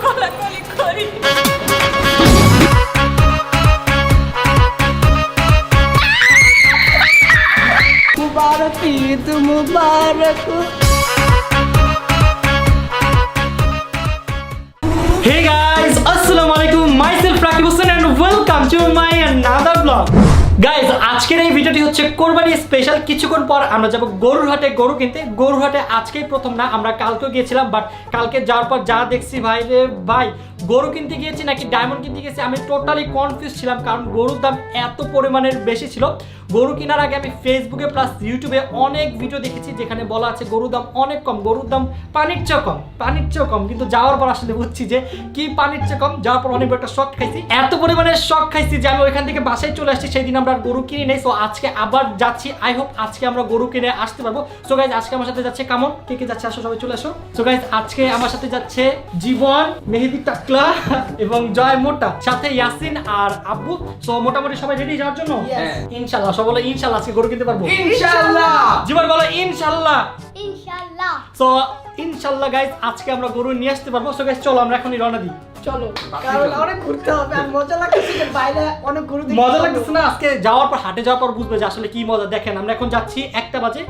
কোলাকুলি করি। মুবারক ঈদ মুবারক। Hey guys, assalamu alaikum. Myself Rakib Hussain and welcome to my another vlog. Guys আজকের এই ভিডিওটি হচ্ছে কোরবানি স্পেশাল। কিছুক্ষণ পর আমরা যাব গরুর হাটে গরু কিনতে। গরুর হাটে আজকেই প্রথম না, আমরা কালকেও গিয়েছিলাম, বাট কালকে যাওয়ার পর যা দেখছি ভাই রে ভাই, গরু কিনতে গিয়েছি নাকি ডায়মন্ড কিনতে গিয়েছি আমি টোটালি কনফিউজ ছিলাম, কারণ গরুর দাম এত পরিমাণের বেশি ছিল। গরু কেনার আগে আমি ফেসবুকে প্লাস ইউটিউবে অনেক ভিডিও দেখেছি যেখানে বলা আছে গরুর দাম অনেক কম, গরুর দাম পানির চেয়েও কম, পানির চেয়েও কম। কিন্তু যাওয়ার পর আসলে বুঝছি যে কি পানির চেয়ে কম। যাওয়ার পর অনেক একটা শক খাইছি, এত পরিমাণে শক খাইছি যে আমি ওইখান থেকে বাসায় চলে আসছি। সেই দিন আমরা গরু কিনে নেই, সো আজকে আবার যাচ্ছি। আই হোপ আজকে আমরা গরু কিনে আসতে পারবো। সো গাইজ আজকে আমার সাথে যাচ্ছে কামন, কে কে যাচ্ছে আসো সবাই চলে আসো। সো গাইজ আজকে আমার সাথে যাচ্ছে জীবন, মেহেদি টাকলা এবং জয় মোটা, সাথে ইয়াসিন আর আব্বু। সো মোটামুটি সবাই রেডি যাওয়ার জন্য? ইনশাআল্লাহ। সব বলো ইনশাআল্লাহ আজকে গরু কিনতে পারবো ইনশাআল্লাহ। জীবন বলো ইনশাআল্লাহ। ইনশাআল্লাহ। সো ইনশাআল্লাহ গাইজ আজকে আমরা গরু নিয়ে আসতে পারবো। সো গাইজ চলো আমরা এখনই রওনা দিই। চলো, কারণ অনেক ঘুরতে হবে আর মজা লাগছে যে বাইরে অনেক ঘুরে দেখতে মজা লাগতেছে না? আজকে যাওয়ার পর হাটে যাওয়ার পর বুঝবে যে আসলে কি মজা। দেখেন আমরা এখন যাচ্ছি 1টা বাজে,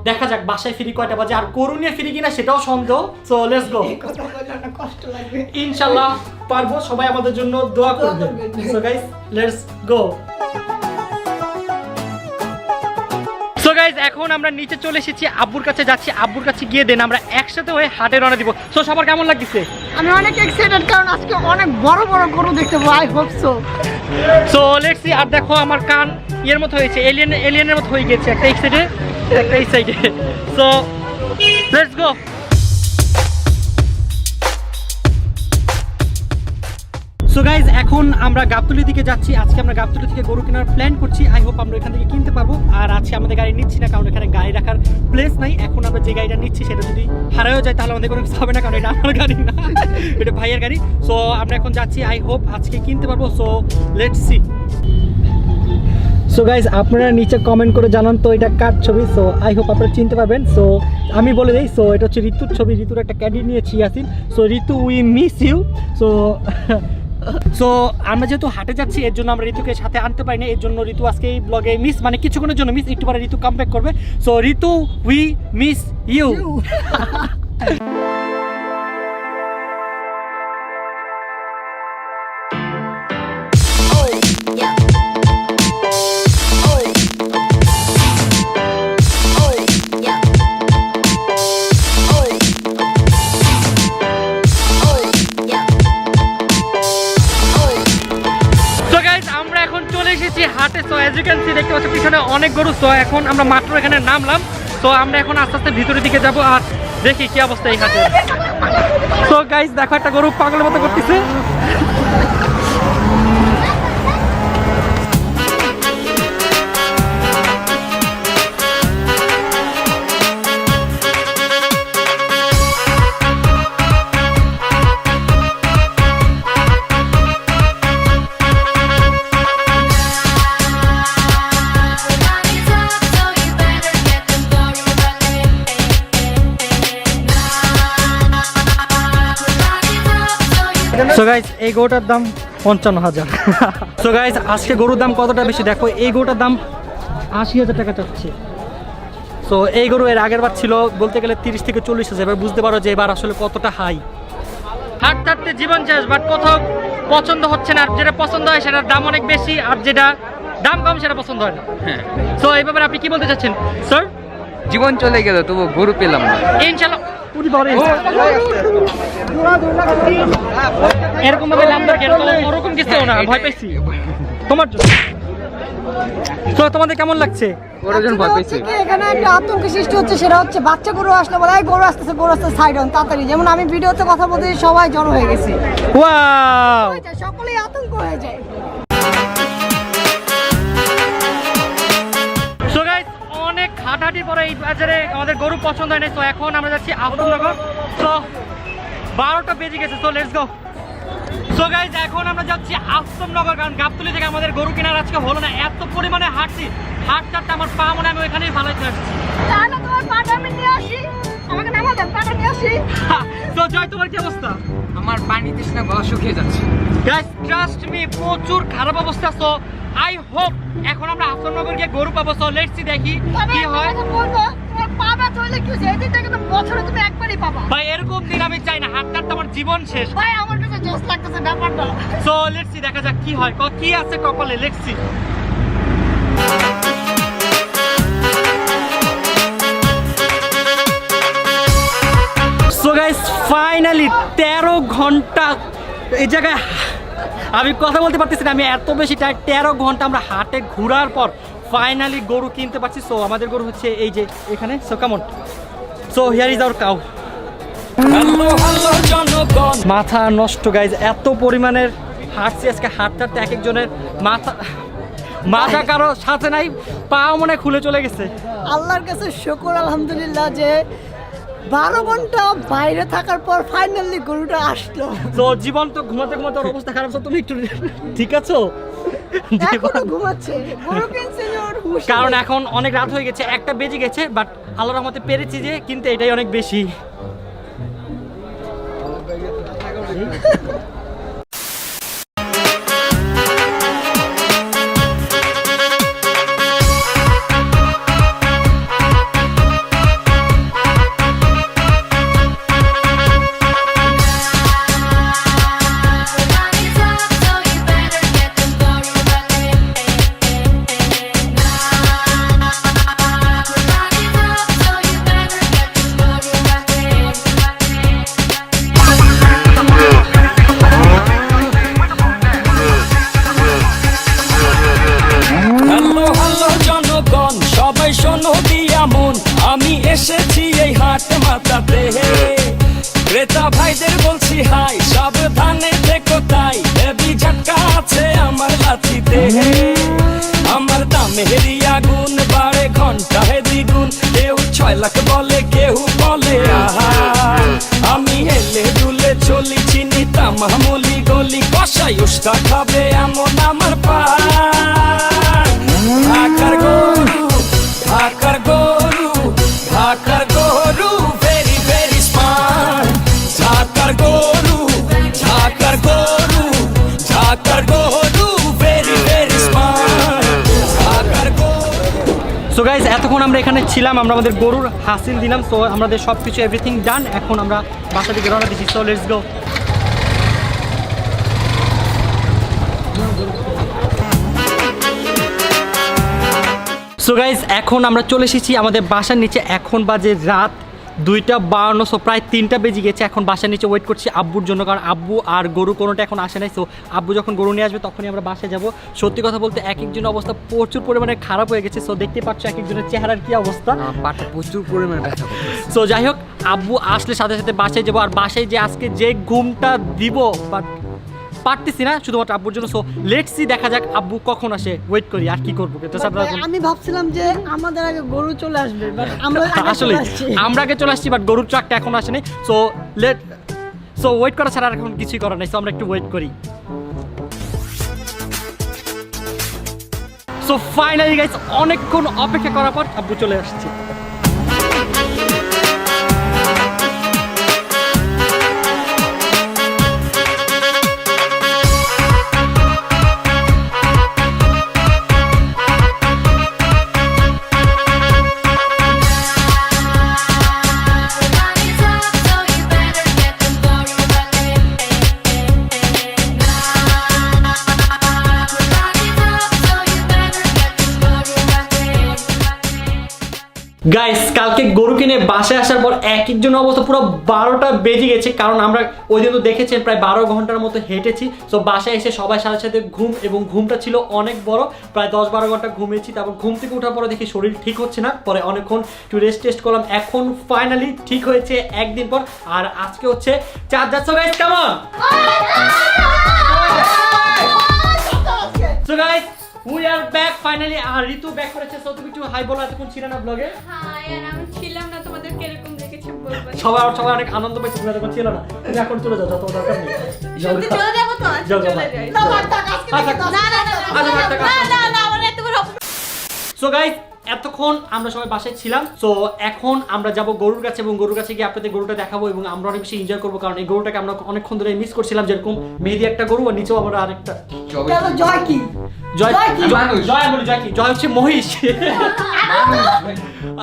দেখা যাক বাসায় ফিরি কয়টা বাজে, আর গরু নিয়ে ফিরি কিনা সেটাও সন্দেহ। So let's go. এই কথা বললে না কষ্ট লাগবে। ইনশাআল্লাহ পারবো, সবাই আমাদের জন্য দোয়া করবে। So guys let's go. So guys এখন আমরা নিচে চলে এসেছি, আব্বুর কাছে যাচ্ছি। আব্বুর কাছে গিয়ে দেন আমরা একসাথে হয়ে হাটে রওনা দিব। সো সবার কেমন লাগছে? আমি অনেক এক্সাইটেড, কারণ আজকে অনেক বড় বড় গরু দেখতে পাবো। I hope so. So let's see. আর দেখো আমার কান এর মতো হয়েছে, এলিয়েনের মতো হয়ে গেছে, একটা এই সাইডে একটা এই সাইডে। So let's go. So guys এখন আমরা গাবতলী দিকে যাচ্ছি। আজকে আমরা গাবতলী থেকে গরু কেনার প্ল্যান করছি। আই হোপ আমরা এখান থেকে কিনতে পারবো। আর আজকে আমাদের গাড়ি নিচ্ছি না, কারণ এখানে গাড়ি রাখার প্লেস নাই। এখন আমরা যে গাড়িটা নিচ্ছি সেটা যদি হারায়ও যায় তাহলে আমাদের কোনো কিছু হবে না, কারণ এটা আমার গাড়ি না, এটা ভাইয়ের গাড়ি। সো আমরা এখন যাচ্ছি, আই হোপ আজকে কিনতে পারবো। So let's C. So guys আপনারা নিচে কমেন্ট করে জানান তো এটা কার ছবি। সো আই হোপ আপনারা চিনতে পারবেন। সো আমি বলে দিই, সো এটা হচ্ছে ঋতুর ছবি। ঋতুর একটা ক্যাডি নিয়েছি Yasin. So Ritu we miss you. So আমরা যেহেতু হাটে যাচ্ছি এর জন্য আমরা ঋতুকে সাথে আনতে পারি না, এর জন্য ঋতু আজকে এই ব্লগে মিস, মানে কিছুক্ষণের জন্য মিস, একটু পরে ঋতু কামব্যাক করবে। So Ritu we miss you. হাটে। So as you can see দেখতে পাচ্ছ পিছনে অনেক গরু। সো এখন আমরা মাত্র এখানে নামলাম। সো আমরা এখন আস্তে আস্তে ভিতরের দিকে যাব আর দেখি কি অবস্থা এই হাটে। সো গাইস দেখো একটা গরু পাগলের মতো করতেছে। সো গাইস এই গরুটার দাম 55,000। সো গাইস আজকে গরুর দাম কতটা বেশি দেখো, এই গরুটার দাম 80,000 টাকা চাচ্ছে। সো এই গরু এর আগের বার ছিল বলতে গেলে 30 থেকে 40,000। এবার বুঝতে পারো যে এবার আসলে কতটা হাই। হাট থাকতে জীবন শেষ, বাট কোথাও পছন্দ হচ্ছে না। আর যেটা পছন্দ হয় সেটার দাম অনেক বেশি, আর যেটা দাম কম সেটা পছন্দ হয় না। সো এই ব্যাপারে আপনি কি বলতে চাচ্ছেন স্যার? জীবন চলে গেল তবু গরু পেলাম না। ইনশাআল্লাহ এরকম ভাবে ওরকম কিছু না, ভয় পাইছি তোমার জন্য। তো তোমাদের কেমন লাগছে? এখানে একটা আতঙ্ক সৃষ্টি হচ্ছে, সেটা হচ্ছে বাচ্চা গরু আসলে বলে গরু আসতেছে সাইড অন তাড়াতাড়ি। যেমন আমি ভিডিওতে কথা বলতে সবাই জড়ো হয়ে গেছে, ওয়াও সকলেই আতঙ্ক হয়ে যায়। সো গাইস অনেক হাঁটাহাঁটির পরে এই বাজারে আমাদের গরু পছন্দ হয় না। তো এখন আমরা যাচ্ছি আফতাবনগর। সো 12টা বেজে গেছে। So let's go. So guys এখন আমরা যাচ্ছি আফতাবনগর, কারণ গাবতলী থেকে আমাদের গরু কেনার আজকে হলো না। এত পরিমাণে হাঁটছি, হাঁটতে আমার পা মনে আমি ওইখানেই ভালো আসছি। তাহলে তোমার পাটা আমি নিয়ে আসি। আমাকে নামা দেন, টাকা নিয়ে আসি। তো জয়, তোমার কি অবস্থা? আমার পানি তৃষ্ণা গলা শুকিয়ে যাচ্ছে। গাইস ট্রাস্ট মি, প্রচুর খারাপ অবস্থা। সো আই হোপ এখন আমরা হাসাননগর গিয়ে গরু পাবো। সো লেটস সি, দেখি তবে কি হয়। তোমাকে বলবো, তোমার পা ব্যথা হইলে কি হয়েছে? এই দিনটা কিন্তু বছরে তুমি একবারই পাবা। ভাই এরকম দিন আমি চাই না, হাঁটতে হাঁটতে আমার জীবন শেষ। ভাই আমার কাছে জোশ লাগতেছে ব্যাপারটা। সো লেটস সি, দেখা যাক কি হয়, কি আছে কপালে। Let's see. So guys finally 13 ঘন্টা এই জায়গায় আমি কথা বলতে পারতেছি না, আমি এত বেশি টাইট। 13 ঘন্টা আমরা হাটে ঘোরার পর ফাইনালি গরু কিনতে পারছি। সো আমাদের গরু হচ্ছে এই যে এখানে। So come on, so here is our cow. মাথা নষ্ট গাইজ, এত পরিমাণের হাঁটছি আজকে। হাঁটতে হাঁটতে এক একজনের মাথা কারো সাথে নাই, পা মনে হয় খুলে চলে গেছে। আল্লাহর কাছে শুকর আলহামদুলিল্লাহ যে 12 ঘন্টা বাইরে থাকার পর ফাইনালি গরুটা আসলো। তো জীবন তো ঘুমাতে ঘুমাতে ওর অবস্থা খারাপ। তুমি একটু ঠিক আছো? এখনো ঘুমাচ্ছে, গরু কিনছে ওর হুঁশ নেই। কারণ এখন অনেক রাত হয়ে গেছে, 1টা বেজে গেছে, বাট আল্লাহর রহমতে পেরেছি যে, কিন্তু এটাই অনেক বেশি। সবাই শোনো দিয়া মন, আমি এসেছি এই হাট মাতাতে। ক্রেতা ভাইদের বলছি হাই, সাবধানে দেখো তাই, হেভি ঝটকা আছে আমার লাঠিতে। আমার দামের আগুন বাড়ে ঘন্টায় দ্বিগুণ, কেউ 6 লাখ বলে, কেউ বলে আহা। আমি হেলে দুলে চলি, চিনি তামামলি গলি, কষাই উস্তা খাবে এমন আমার পা। ঢাকার গরু, ঢাকার গরু, ঢাকার গরু, ভেরি ভেরি স্মার্ট। ঢাকার গরু, ঢাকার গরু, ঢাকার গরু, ভেরি ভেরি স্মার্ট। ঢাকার গরু। সো গাইজ এতক্ষণ আমরা এখানে ছিলাম, আমরা আমাদের গরুর হাসিল দিলাম। সো আমাদের সব কিছু এভরিথিং ডান। এখন আমরা বাসা থেকে রওনা দিচ্ছি। So let's go. So guys এখন আমরা চলে এসেছি আমাদের বাসার নিচে। এখন বাজে রাত 2:52। সো প্রায় 3টা বেজে গেছে। এখন বাসার নিচে ওয়েট করছি আব্বুর জন্য, কারণ আব্বু আর গরু কোনোটা এখন আসে নাই। সো আব্বু যখন গরু নিয়ে আসবে তখনই আমরা বাসায় যাব। সত্যি কথা বলতে এক একজনের অবস্থা প্রচুর পরিমাণে খারাপ হয়ে গেছে। সো দেখতে পাচ্ছ এক একজনের চেহারার কি অবস্থা। পাটা প্রচুর পরিমাণে ব্যথা করতেছে। সো যাই হোক, আব্বু আসলে সাথে সাথে বাসায় যাবো। আর বাসায় যে আজকে যে ঘুমটা দিব, বাট পারতেছি না শুধুমাত্র আব্বুর জন্য। সো লেটস সি, দেখা যাক আব্বু কখন আসে। ওয়েট করি আর কি করবো। আমি ভাবছিলাম যে আমাদের আগে গরু চলে আসবে, বাট আমরা আসলে আমরা আগে চলে আসছি, বাট গরুর ট্রাকটা এখন আসেনি। সো ওয়েট করা ছাড়া আর এখন কিছুই করার নেই। সো আমরা একটু ওয়েট করি। সো ফাইনালি গাইস, অনেকক্ষণ অপেক্ষা করার পর আব্বু চলে আসছে। গাইস কালকে গরু কিনে বাসায় আসার পর এক একজন অবস্থা পুরো 12টা বেজে গেছে। কারণ আমরা ওই দিন তো দেখেছেন প্রায় 12 ঘন্টার মতো হেঁটেছি। সো বাসায় এসে সবাই সাথে সাথে ঘুম, এবং ঘুমটা ছিল অনেক বড়, প্রায় 10-12 ঘন্টা ঘুমিয়েছি। তারপর ঘুম থেকে ওঠার পরে দেখি শরীর ঠিক হচ্ছে না, পরে অনেকক্ষণ একটু রেস্ট করলাম। এখন ফাইনালি ঠিক হয়েছে একদিন পর। আর আজকে হচ্ছে 4 যাচ্ছে গাইস, কেমন? So guys we are back finally. আর ঋতু ব্যাক করেছে। সো তুমি একটু হাই বলো, এতক্ষণ ছিল না ব্লগে। হাই, আর আমি ছিলাম না, তোমাদের কিরকম দেখেছি বলবো। সবাই অনেক আনন্দ পাইছে, তুমি এতক্ষণ ছিল না। তুমি এখন চলে যাও, যত দরকার নেই। সত্যি চলে যাবো তো? আজকে যাও, চলে যাই। না, বাট থাক, আজকে আচ্ছা, থেকে না না না আচ্ছা, বাট থাক, না না না, আমার এত বড়। সো গাইস এতক্ষণ আমরা সবাই বাসায় ছিলাম, তো এখন আমরা যাব গরুর কাছে এবং গরুর কাছে গিয়ে আপনাদের গরুটা দেখাবো এবং আমরা অনেক বেশি এনজয় করবো, কারণ এই গরুটাকে আমরা অনেকক্ষণ ধরে মিস করছিলাম। যেরকম মেহেদি একটা গরু আর নিচেও আমরা আরেকটা কেন জয় কি? জয় জয় কি? জয় জয় বলি জয় কি? জয় হচ্ছে মহিষ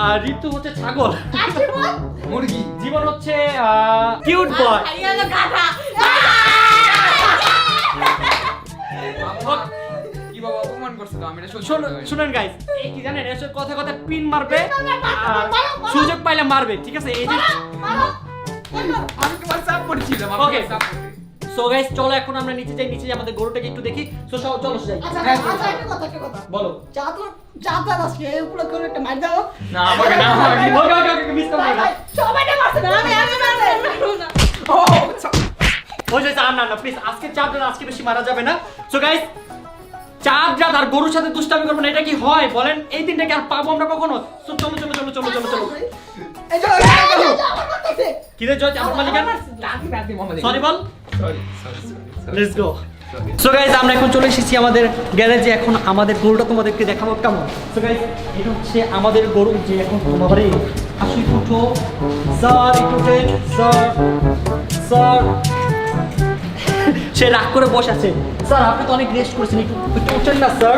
আর ঋতু হচ্ছে ছাগল, মুরগি। জীবন হচ্ছে কিউট বয়। কি বাবা অপমান করছে তো, আমি এটা সহ্য করতে পারি না। শুনেন গাইস, এই কি জানেন এসব কথা কথা পিন মারবে আর সুযোগ পাইলে মারবে, ঠিক আছে? এই যে আমি তোমার সাপ করছিলাম, Okay. আমি সাপ করছি। সো গাইস চলো এখন আমরা নিচে যাই, নিচে যাই আমাদের গরুটাকে একটু দেখি। সো চলো যাই। আচ্ছা একটা কথা বলো। চাঁদ আজকে এই উপলক্ষে কোনো একটা মার দাও। না আমাকে না আমাকে। ওকে মিস করো না। সবাইকে মারছে না, আমি মারবো না। ও ওই যে না প্লিজ, আজকে চাঁদ রাত আজকে বেশি মারা যাবে না। সো গাইস চাঁদ রাত আর গরুর সাথে দুষ্টামি করবো না, এটা কি হয় বলেন? এই দিনটাকে আর পাবো আমরা কখনো? সো চলো এই যে আমার মারতেছে। কি রে জয় আমার মালিকান? রাতি Mohammad. Sorry ball. Sorry. Let's go. So guys আমরা এখন চলে এসেছি আমাদের গ্যারেজে, এখন আমাদের গরুটা তোমাদেরকে দেখাবো কেমন। সো গাইস এটা হচ্ছে আমাদের গরু, যে এখন তোমাদের আসি উঠো স্যার, একটু স্যার সে রাগ করে বসে আছে। স্যার আপনি তো অনেক রেস্ট করেছেন, একটু উঠেন না স্যার।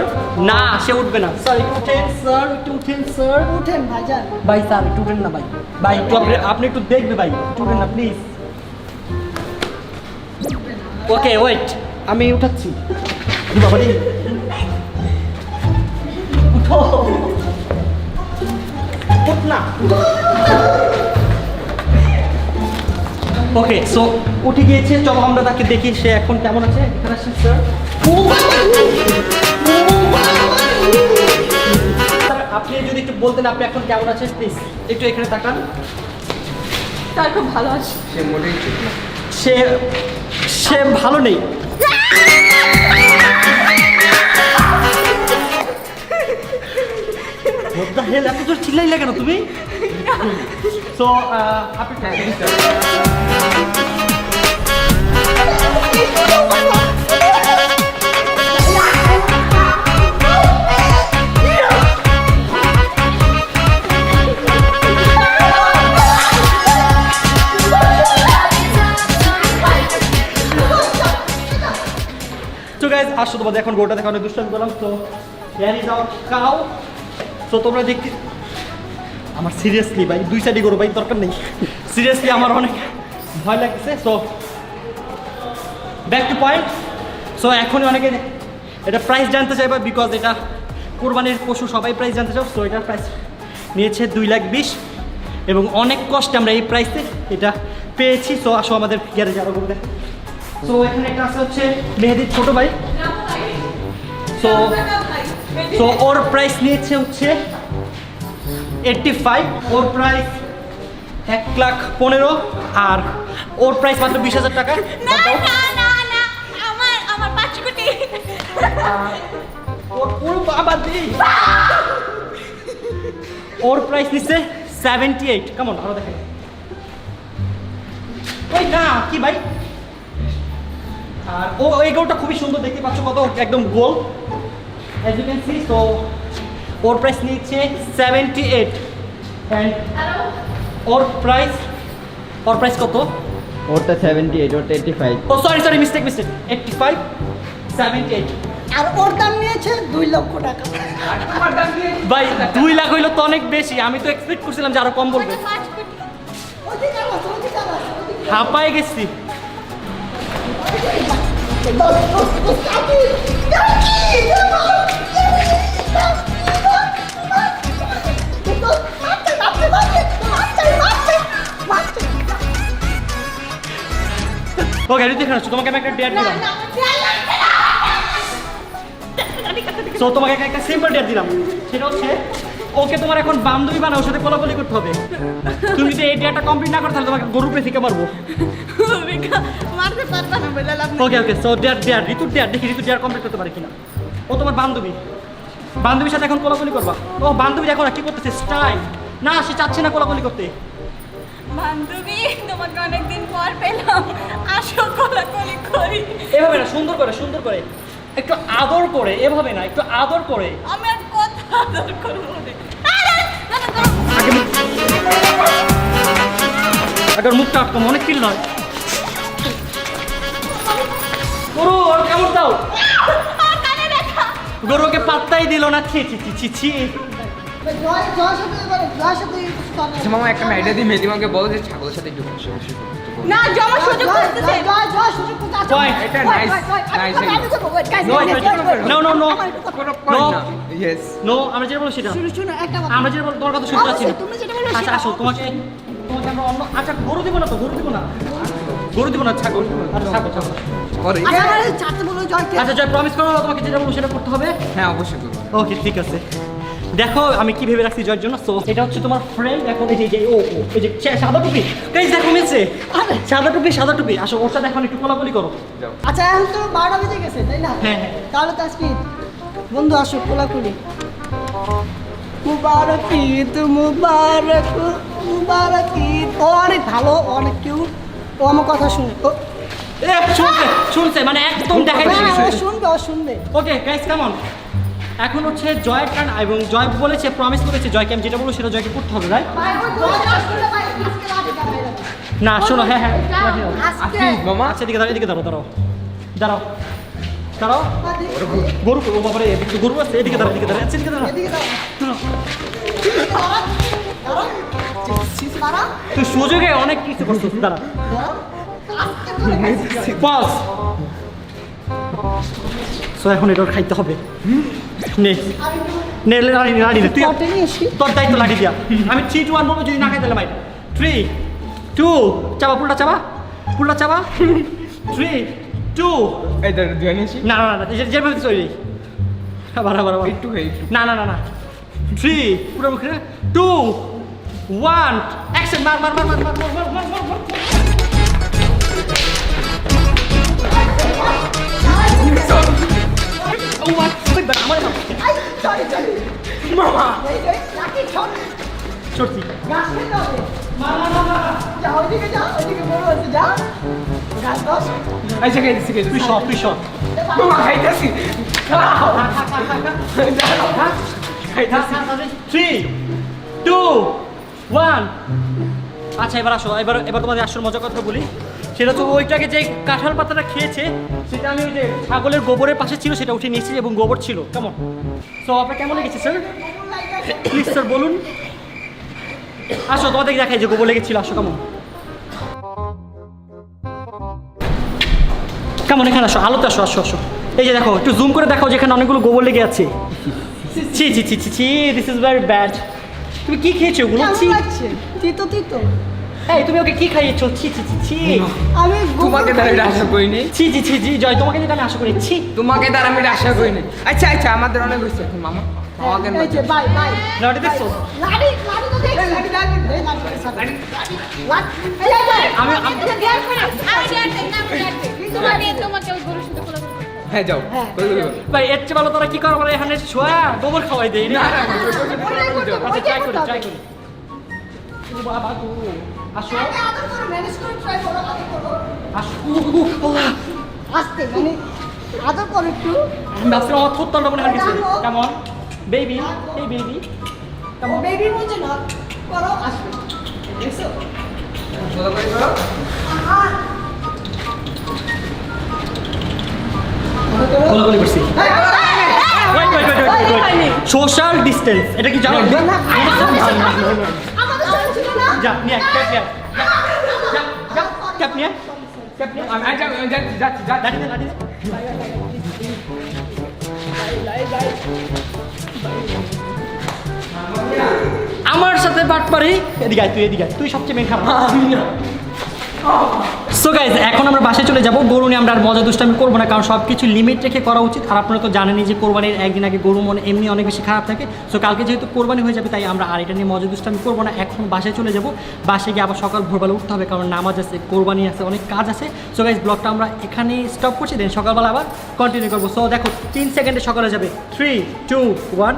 না সে উঠবে না। স্যার একটু উঠেন স্যার, একটু উঠেন স্যার। উঠেন ভাইজান। ভাই স্যার একটু উঠেন না ভাই, একটু আপনি একটু দেখবে ভাই, একটু উঠেন না প্লিজ। ওকে ওয়েট, আমি উঠাচ্ছি। বাবা রে উঠো, উঠ না। ওকে সো উঠে গিয়েছে, চলো আমরা তাকে দেখি সে এখন কেমন আছে। এখানে আসেন স্যার। স্যার আপনি যদি একটু বলতেন আপনি এখন কেমন আছেন প্লিজ, একটু এখানে তাকান। তার খুব ভালো আছে। সে মোটেই ঠিক না। সে ভালো নেই। What the hell, এত জোর চিল্লাইলে কেন তুমি? So আপনি আসো তোমাদের এখন গরুটা দেখা অনেক দুষ্টামি করলাম। তো হিয়ার ইজ আওয়ার কাউ। তো তোমরা দেখতে, আমার সিরিয়াসলি ভাই দুই সাইডে গরু ভাই দরকার নেই, সিরিয়াসলি আমার অনেক ভয় লাগছে। So back to point. So এখনই অনেকে এটা প্রাইস জানতে চাইবে, বিকজ এটা কোরবানির পশু, সবাই প্রাইস জানতে চাও। সো এটার প্রাইস নিয়েছে 2,20,000 এবং অনেক কষ্টে আমরা এই প্রাইসে এটা পেয়েছি। সো আসো আমাদের গ্যারেজে আরো গরু দেখো। সো এখানে একটা আছে হচ্ছে মেহেদির ছোট ভাই। সো ওর প্রাইস নিয়েছে হচ্ছে 85, ওর প্রাইস 1,15,000 আর ওর প্রাইস মাত্র 20,000 টাকা। আমার 5 কোটি। ওর পুরো বাবা দি, ওর প্রাইস নিচ্ছে 78। কেমন আরো দেখেন। ওই না কি ভাই, আর ও এই গরুটা খুবই সুন্দর, দেখতে পাচ্ছ কত একদম গোল, as you can see. So ওর প্রাইস নিচ্ছে 78 অ্যান্ড ওর প্রাইস কত? ওটা 78, ওটা 85। ও সরি মিস্টেক 85, 78। আর ওর দাম নিয়েছে 2 লক্ষ টাকা। ভাই 2 লাখ হইলো তো অনেক বেশি, আমি তো এক্সপেক্ট করছিলাম যে আরো কম বলবে। 5 কোটি। ওদিকে আছে। হাঁপায় গেছি। ওকে দেখে আসছো, তোমাকে আমি একটা ডেট দিলাম। সো তোমাকে একটা সিম্পল ডেট দিলাম, সেটা হচ্ছে ওকে তোমার এখন বান্ধবী বানাও, ওর সাথে কোলাকুলি করতে হবে। তুমি যদি এই ডেটটা কমপ্লিট না করো তাহলে তোমাকে গরু পেয়ে থেকে মারবো। মারতে পারবা না বলে লাভ নেই। ওকে সো ডেট ঋতুর ডেট দেখি, ঋতুর ডেট কমপ্লিট করতে পারে কিনা। ও তোমার বান্ধবীর সাথে এখন কোলাকুলি করবা। ও বান্ধবী দেখো না কি করতেছে, স্টাইল না, সে চাচ্ছে না কোলাকুলি করতে। বান্ধবী তোমাকে অনেকদিন পর পেলাম, আসো কোলাকুলি করি। এভাবে না, সুন্দর করে একটু আদর করে, এভাবে না, একটু আদর করে। আমার কথা আগে মুখটা আটকাম, অনেক কিল নয়। গরু ওর কেমন দাও? গরুকে পাত্তাই দিল না। ছি ছি ছি ছি ছি। আচ্ছা মামা একটা আইডিয়া দিই, মেদিমাকে বলো যে ছাগলের সাথে একটু বসে বসে না জমা সুযোগ করতেছে Point. এটা nice nice No, no, no. কোনো No. পয়েন্ট না ইয়েস নো, আমরা যেটা বলবো সেটা। আমরা যেটা বলবো তোমার কথা শুনতে পাচ্ছি না। আচ্ছা আসো, তোমাকে আমরা অন্য, আচ্ছা গরু দিব না তো, গরু দিব না, গরু দিব না, ছাগল। আচ্ছা ছাগল ছাগল। করে আচ্ছা জয়, প্রমিস করো তোমাকে যেটা বলবো সেটা করতে হবে। হ্যাঁ অবশ্যই করবো। ওকে ঠিক আছে। দেখো আমি কি ভেবে রাখছি জয়ের জন্য। সো এটা হচ্ছে তোমার ফ্রেন্ড। এখন এই যে ও ও এই যে সাদা টুপি, গাইস দেখো মিলছে। সাদা টুপি, সাদা টুপি। আসো ওর সাথে এখন একটু কোলাকুলি করো। আচ্ছা এখন তো 12টা বেজে গেছে তাই না? হ্যাঁ, হ্যাঁ। তাহলে তো আজকে ঈদ। বন্ধু আসো কোলাকুলি। মুবারক ঈদ, মুবারক মুবারক ঈদ। ও অনেক ভালো, অনেক কিউট। ও আমার কথা শুনে এ শুনছে, শুনছে মানে একদম দেখাই দিছে। শুনবে, ও শুনবে। Okay guys come on. এখন হচ্ছে জয়ের টার্ন এবং জয় বলেছে, প্রমিস করেছে জয়কে আমি যেটা বলবো সেটা জয়কে করতে হবে, রাইট? না শোনো, হ্যাঁ হ্যাঁ লাঠি দাও। আজকে মামা আচ্ছা এদিকে দাঁড়াও, এদিকে দাঁড়াও, দাঁড়াও দাঁড়াও দাঁড়াও। গরু, ও বাবারে এদিকে তো গরু আছে। এদিকে দাঁড়াও, এদিকে দাঁড়াও, আচ্ছা এদিকে দাঁড়াও। তুই সুযোগে অনেক কিছু করছিস। দাঁড়া, পজ। সো এখন এটা ওর খাইতে হবে। নে নে লাড়ি নে, লাড়ি নে। তুই তোর দায়িত্ব লাড়ি দিয়া। আমি 3 2 1 বলবো, যদি না খাই তাহলে মাইর। 3 2 চাবা, পুলটা চাবা, পুলটা চাবা। 3 2 এই দাঁড়া দুই আনিছি না না না, যেভাবে দিচ্ছ ওই আবার আবার আবার। একটু একটু না না না না। 3 পুরো মুখে 2 1 অ্যাকশন। মার মার মার মার মার মার মার মার মার। ও ওয়াট তুই বড় আমার মামা সরছি। আচ্ছা খাইতেছি তুই শট, তুই শট। মামা খাইতেছি খাইতেছি। 3 2 1। আচ্ছা এবার আসো, এবার তোমাদের আসল মজার কথা বলি। সেটা হচ্ছে ওইটাকে যে কাঁঠাল পাতাটা খেয়েছে সেটা আমি ওই যে ছাগলের গোবরের পাশে ছিল সেটা উঠে নিয়েছি এবং গোবর ছিল। কেমন? সো আপনার কেমন লেগেছে স্যার? প্লিজ স্যার বলুন। আসো তোমাদের দেখাই যে গোবর লেগেছিল। আসো কেমন কেমন এখানে আসো, আলোতে আসো, আসো আসো। এই যে দেখো, একটু জুম করে দেখো যেখানে অনেকগুলো গোবর লেগে আছে। ছি ছি ছি ছি ছি, দিস ইজ ভেরি ব্যাড। তুমি কি খেয়েছো ওগুলো? ছি। তিতো তিতো। এই তুমি ওকে কি খাইয়েছো? ছি ছি ছি ছি। আমি তোমাকে দ্বারা আমি আশা করিনি, ছি ছি ছি জি জয়, তোমাকে যেটা আমি আশা করি। ছি। তোমাকে দ্বারা আমি আশা করিনি। আচ্ছা আচ্ছা আমাদের অনেক হয়েছে এখন মামা আমাকে এই যে বাই বাই। লাডি দেখছো? লাড়ি লাড়ি তো দেখ, লাড়ি লাড়ি এই লাড়ি লাড়ি এই আমি তোমাকে ওই গরুর সাথে কোলাকুলি করতে হবে। হ্যাঁ যাও কই কই কই। ভাই এর চেয়ে ভালো তোরা কি করো? আমরা এখানে শোয়া গোবর খাওয়াই দেই না। না, না, আচ্ছা ট্রাই করি, ট্রাই করি। বাবা গো আসো আদর করে ম্যানেজ করে ট্রাই করো, আদর করো। আসো। আস্তে মানে আদর করো একটু। আমি ভাবছিলাম আমার থুতটা মনে হয় গেছে। কেমন বেবি? এই বেবি ও বেবি বলছে না, করো আসবে। দেখছো? সোজা করে করো। কোলাকুলি করছি। Wait wait wait social distance এটা কি জানো? আমাদের সাথে ছিল না। যা নিয়ে ক্যাপ নিয়ে যা যা ক্যাপ নিয়ে ক্যাপ নিয়ে আমি যাচ্ছি যাচ্ছি যাচ্ছি। লাঠি দে, লাঠি দে। আমার সাথে বাট পারি। এদিকে আয়, তুই এদিকে আয়। তুই সবচেয়ে মেন খারাপ। আমি না। সো গাইজ এখন আমরা বাসায় চলে যাব। গরু নিয়ে আমরা আর মজা দুষ্টামি করবো না, কারণ সব কিছু লিমিট রেখে করা উচিত। আর আপনারা তো জানেনই যে কোরবানির একদিন আগে গরু মনে এমনি অনেক বেশি খারাপ থাকে। সো কালকে যেহেতু কোরবানি হয়ে যাবে তাই আমরা আর এটা নিয়ে মজা দুষ্টামি করবো না। এখন বাসায় চলে যাব। বাসায় গিয়ে আবার সকাল ভোরবেলা উঠতে হবে, কারণ নামাজ আছে, কোরবানি আছে, অনেক কাজ আছে। সো গাইজ ব্লগটা আমরা এখানে স্টপ করছি, দেন সকালবেলা আবার কন্টিনিউ করবো। সো দেখো 3 সেকেন্ডে সকালে যাবে। 3 2 1।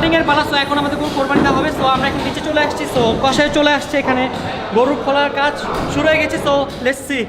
কোরবানিং এর পালা। সো এখন আমাদের গরু কোরবানি দেওয়া হবে। সো আমরা এখন নিচে চলে আসছি। সো কষায় চলে আসছে, এখানে গরু খোলার কাজ শুরু হয়ে গেছে। So let's C.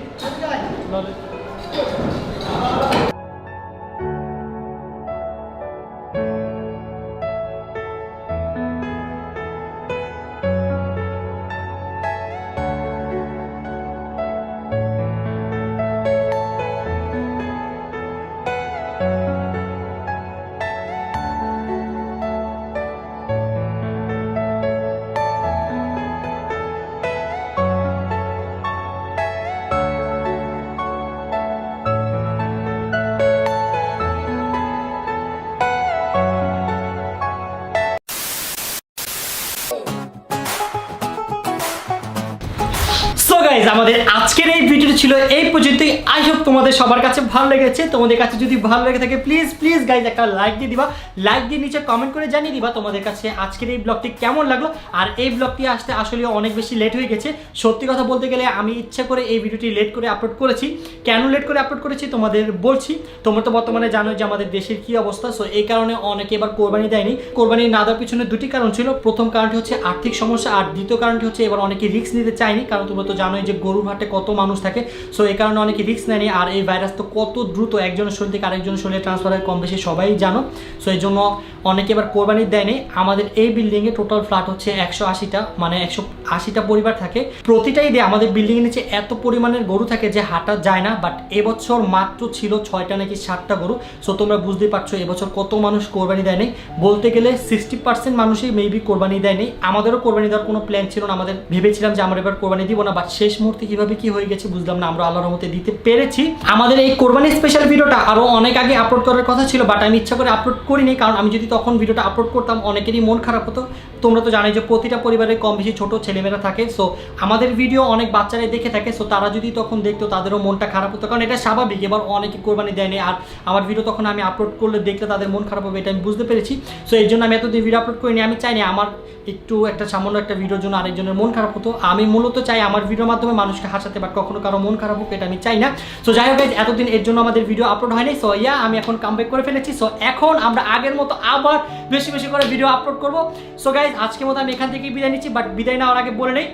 So guys, আমাদের আজকের এই ভিডিওটি ছিল এই পর্যন্তই। আই হোপ তোমাদের সবার কাছে ভালো লেগেছে। তোমাদের কাছে যদি ভালো লেগে থাকে প্লিজ প্লিজ গাইজ একটা লাইক দিয়ে দিবা। লাইক দিয়ে নিচে কমেন্ট করে জানিয়ে দিবা তোমাদের কাছে আজকের এই ব্লগটি কেমন লাগলো। আর এই ব্লগটি আসতে আসলে অনেক বেশি লেট হয়ে গেছে। সত্যি কথা বলতে গেলে আমি ইচ্ছা করে এই ভিডিওটি লেট করে আপলোড করেছি। কেন লেট করে আপলোড করেছি তোমাদের বলছি। তোমরা তো বর্তমানে জানো যে আমাদের দেশের কি অবস্থা। সো এই কারণে অনেকে এবার কোরবানি দেয়নি। কোরবানি না দেওয়ার পিছনে দুটি কারণ ছিল। প্রথম কারণটি হচ্ছে আর্থিক সমস্যা, আর দ্বিতীয় কারণটি হচ্ছে এবার অনেকে রিস্ক নিতে চায়নি। কারণ তোমরা তো জানোই যে গরুর হাটে কত মানুষ থাকে। সো এই কারণে অনেকে রিস্ক নেয়নি। আর এই ভাইরাস তো কত দ্রুত একজনের শরীর থেকে আরেকজনের শরীরে ট্রান্সফার হয়, কম বেশি সবাই জানো। সো এই জন্য অনেকে এবার কোরবানি দেয়নি। আমাদের এই বিল্ডিংয়ে টোটাল ফ্ল্যাট হচ্ছে 180টা, মানে 180টা পরিবার থাকে। প্রতিটাই দিয়ে আমাদের বিল্ডিংয়ের নিচে এত পরিমাণের গরু থাকে যে হাঁটা যায় না। বাট এবছর মাত্র ছিল 6টা নাকি 7টা গরু। সো তোমরা বুঝতেই পারছো এবছর কত মানুষ কোরবানি দেয়নি। বলতে গেলে 60% মানুষই মেবি কোরবানি দেয়নি। আমাদেরও কোরবানি দেওয়ার কোনো প্ল্যান ছিল না। আমাদের ভেবেছিলাম যে আমরা এবার কোরবানি দিব না, বাট শেষ মুহূর্তে কিভাবে কি হয়ে গেছে বুঝলাম না। আমরা আল্লাহর রহমতে দিতে পেরেছি। আমাদের এই কোরবানি স্পেশাল ভিডিওটা আরও অনেক আগে আপলোড করার কথা ছিল, বাট আমি ইচ্ছা করে আপলোড করিনি। কারণ আমি যদি তখন ভিডিওটা আপলোড করতাম অনেকেরই মন খারাপ হতো। তোমরা তো জানোই যে প্রতিটা পরিবারে কম বেশি ছোটো ছেলেমেয়েরা থাকে। সো আমাদের ভিডিও অনেক বাচ্চারাই দেখে থাকে। সো তারা যদি তখন দেখতো তাদেরও মনটা খারাপ হতো, কারণ এটা স্বাভাবিক। এবার অনেকে কোরবানি দেয়নি, আর আমার ভিডিও তখন আমি আপলোড করলে দেখলে তাদের মন খারাপ হবে, এটা আমি বুঝতে পেরেছি। সো এই জন্য আমি এতদিন ভিডিও আপলোড করিনি। আমি চাইনি আমার একটু একটা সামান্য একটা ভিডিওর জন্য আরেকজনের মন খারাপ হতো। আমি মূলত চাই আমার ভিডিওর মাধ্যমে মানুষকে হাসাতে, বাট কখনো কারো মন খারাপ হোক এটা আমি চাই না। সো যাই হোক গাইজ, এতদিন এর জন্য আমাদের ভিডিও আপলোড হয়নি। সো আমি এখন কামব্যাক করে ফেলেছি। সো এখন আমরা আগের মতো আবার বেশি বেশি করে ভিডিও আপলোড করবো। সো গাইজ, আজকের মতো আমি এখান থেকেই বিদায় নিচ্ছি। বাট বিদায় নেওয়ার আগে বলে নেই,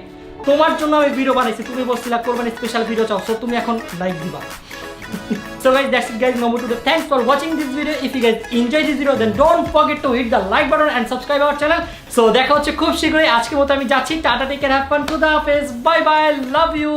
তোমার জন্য আমি ভিডিও বানাইছি। তুমি বলছিলা কোরবানি স্পেশাল ভিডিও চাও, সো তুমি এখন লাইক দিবা। So guys, that's it guys. No more to do. Thanks for watching this video. If you guys enjoy this video, then don't forget to hit the like button and subscribe our channel. So দেখা হচ্ছে খুব শীঘ্রই। আজকের মতো আমি যাচ্ছি। Tata, take care, have fun, খুদা হাফেজ, বাই বাই, লাভ ইউ।